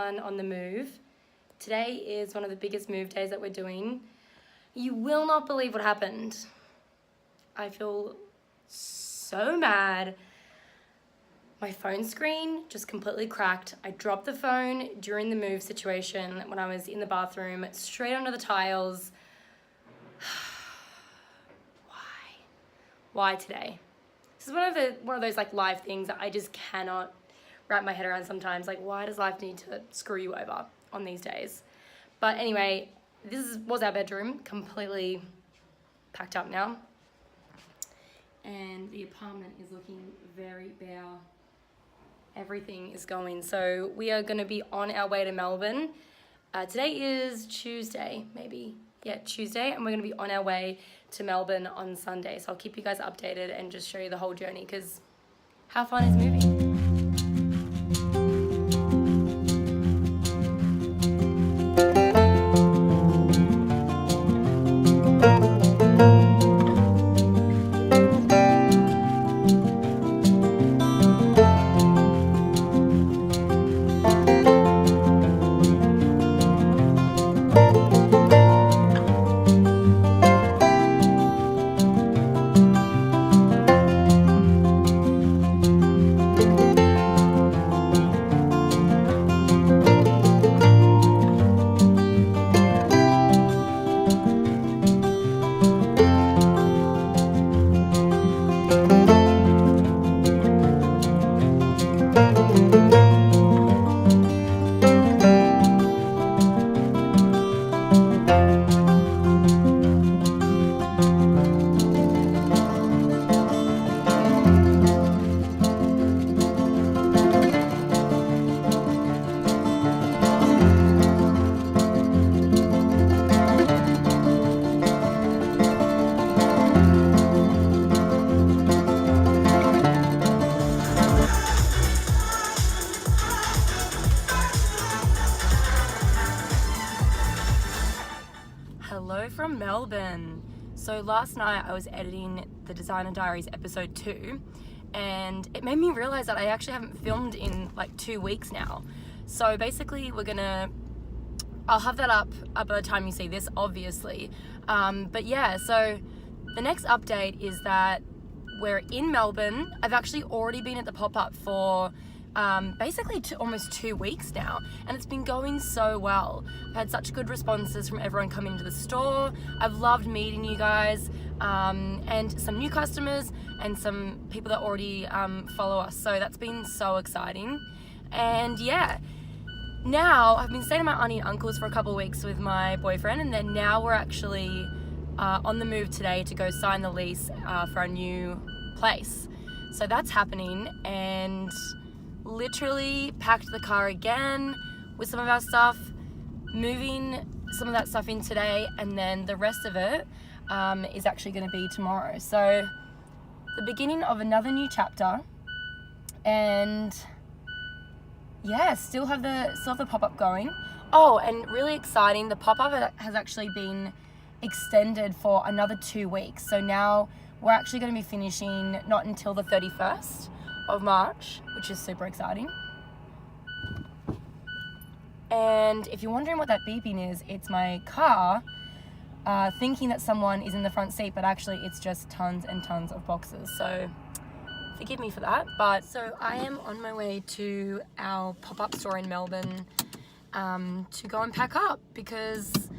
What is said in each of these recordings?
everyone on the move. Today is one of the biggest move days that we're doing. You will not believe what happened. I feel so mad. My phone screen just completely cracked. I dropped the phone during the move situation when I was in the bathroom, straight onto the tiles. Why today? This is one of those like live things that I just cannot wrap my head around sometimes. Like, why does life need to screw you over on these days? But anyway, this was our bedroom, completely packed up now. And the apartment is looking very bare. Everything is going. So we are going to be on our way to Melbourne. Today is Tuesday, maybe. Yeah, Tuesday. And we're going to be on our way to Melbourne on Sunday. So I'll keep you guys updated and just show you the whole journey because how fun is moving? Hello from Melbourne. So last night I was editing the Designer Diaries episode 2 and it made me realize that I actually haven't filmed in like 2 weeks now. So basically I'll have that up by the time you see this, obviously. But yeah, so the next update is that we're in Melbourne. I've actually already been at the pop-up for basically almost 2 weeks now, and it's been going so well. I've had such good responses from everyone coming into the store. I've loved meeting you guys and some new customers and some people that already follow us, so that's been so exciting. And yeah, now I've been staying at my auntie and uncle's for a couple of weeks with my boyfriend, and then now we're actually on the move today to go sign the lease for our new place. So that's happening, and literally packed the car again with some of our stuff, moving some of that stuff in today, and then the rest of it is actually going to be tomorrow. So the beginning of another new chapter, and yeah, still have the pop-up going. Oh, and really exciting, the pop-up has actually been extended for another 2 weeks. So now we're actually going to be finishing not until the 31st of March, which is super exciting. And if you're wondering what that beeping is, it's my car thinking that someone is in the front seat, but actually it's just tons and tons of boxes. So forgive me for that. But so I am on my way to our pop-up store in Melbourne to go and pack up because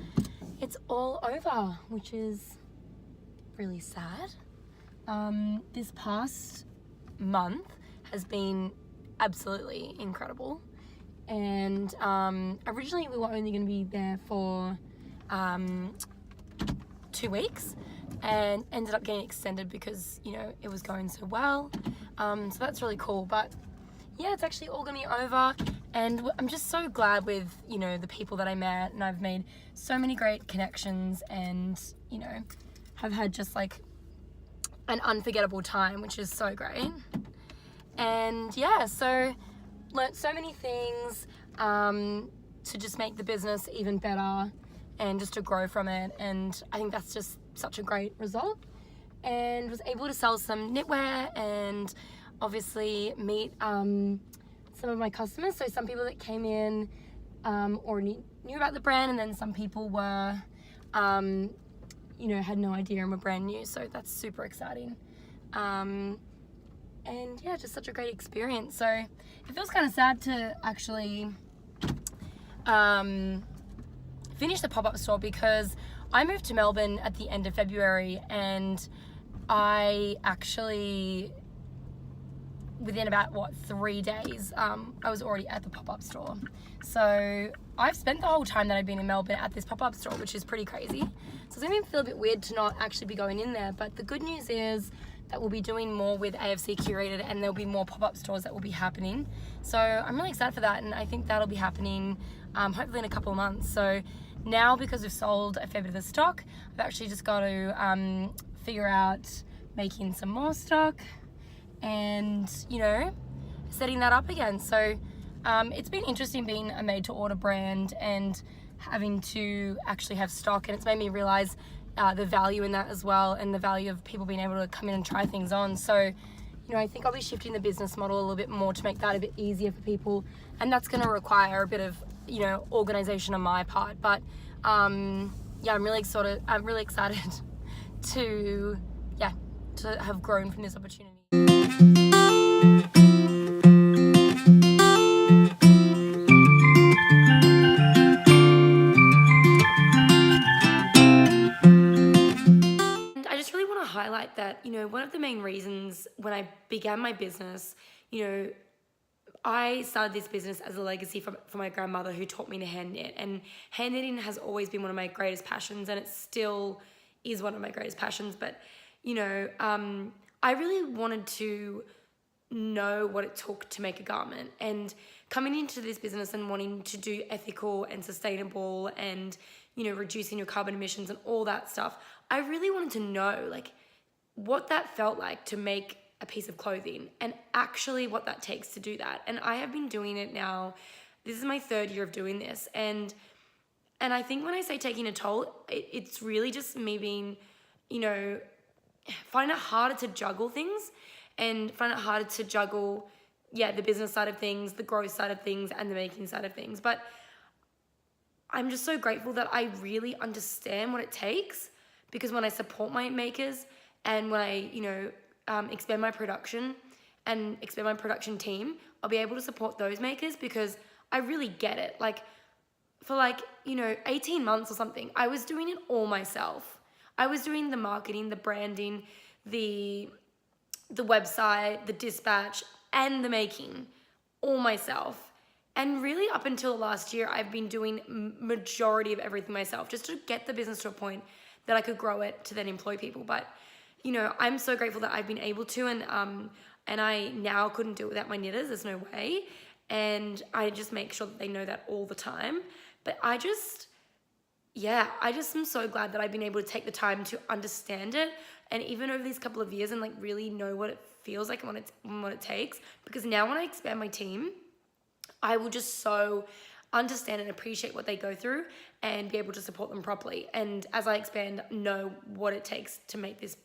it's all over, which is really sad. This past month has been absolutely incredible, and originally we were only going to be there for 2 weeks and ended up getting extended because it was going so well, so that's really cool. But yeah, it's actually all going to be over, and I'm just so glad with the people that I met, and I've made so many great connections, and have had just like an unforgettable time, which is so great. And yeah, so learnt so many things to just make the business even better and just to grow from it, and I think that's just such a great result. And was able to sell some knitwear and obviously meet some of my customers. So some people that came in already knew about the brand, and then some people were, you know, had no idea and were brand new. So that's super exciting. And yeah, just such a great experience. So it feels kind of sad to actually finish the pop-up store, because I moved to Melbourne at the end of February, and I actually, within about 3 days, I was already at the pop-up store. So I've spent the whole time that I've been in Melbourne at this pop-up store, which is pretty crazy. So it's going to feel a bit weird to not actually be going in there, but the good news is that we'll be doing more with AFC Curated, and there'll be more pop-up stores that will be happening. So I'm really excited for that, and I think that'll be happening hopefully in a couple of months. So now, because we've sold a fair bit of the stock, I've actually just got to figure out making some more stock and, you know, setting that up again. So it's been interesting being a made-to-order brand and having to actually have stock, and it's made me realize the value in that as well, and the value of people being able to come in and try things on. So, you know, I think I'll be shifting the business model a little bit more to make that a bit easier for people, and that's going to require a bit of, you know, organization on my part. But yeah, I'm really excited to have grown from this opportunity. Highlight that, you know, one of the main reasons when I began my business, you know, I started this business as a legacy from my grandmother, who taught me to hand knit, and hand knitting has always been one of my greatest passions, and it still is one of my greatest passions. But, you know, I really wanted to know what it took to make a garment, and coming into this business and wanting to do ethical and sustainable and, you know, reducing your carbon emissions and all that stuff, I really wanted to know, like, what that felt like to make a piece of clothing, and actually what that takes to do that. And I have been doing it now. This is my 3rd year of doing this, and I think when I say taking a toll, it's really just me being, you know, find it harder to juggle things, and find it harder to juggle, the business side of things, the growth side of things, and the making side of things. But I'm just so grateful that I really understand what it takes, because when I support my makers, and when I, you know, expand my production and expand my production team, I'll be able to support those makers, because I really get it. Like, for 18 months or something, I was doing it all myself. I was doing the marketing, the branding, the website, the dispatch, and the making all myself. And really, up until last year, I've been doing majority of everything myself, just to get the business to a point that I could grow it to then employ people. But, you know, I'm so grateful that I've been able to, and I now couldn't do it without my knitters. There's no way. And I just make sure that they know that all the time. But I just am so glad that I've been able to take the time to understand it, and even over these couple of years, and really know what it feels like and what it takes. Because now when I expand my team, I will just so understand and appreciate what they go through, and be able to support them properly. And as I expand, know what it takes to make this,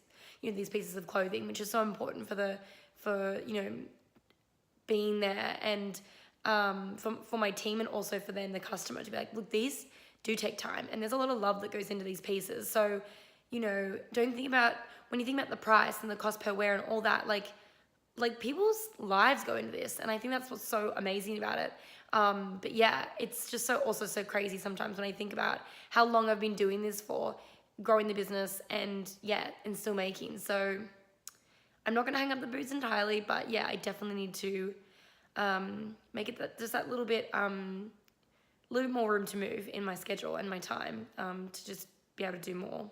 you know, these pieces of clothing, which is so important for you know, being there, and for my team, and also for then the customer to be like, look, these do take time, and there's a lot of love that goes into these pieces. So, you know, don't think about, when you think about the price and the cost per wear and all that, like people's lives go into this, and I think that's what's so amazing about it. But yeah, it's just also so crazy sometimes when I think about how long I've been doing this for, growing the business, and still making. So I'm not going to hang up the boots entirely, but yeah, I definitely need to make it just that little bit more room to move in my schedule and my time, to just be able to do more.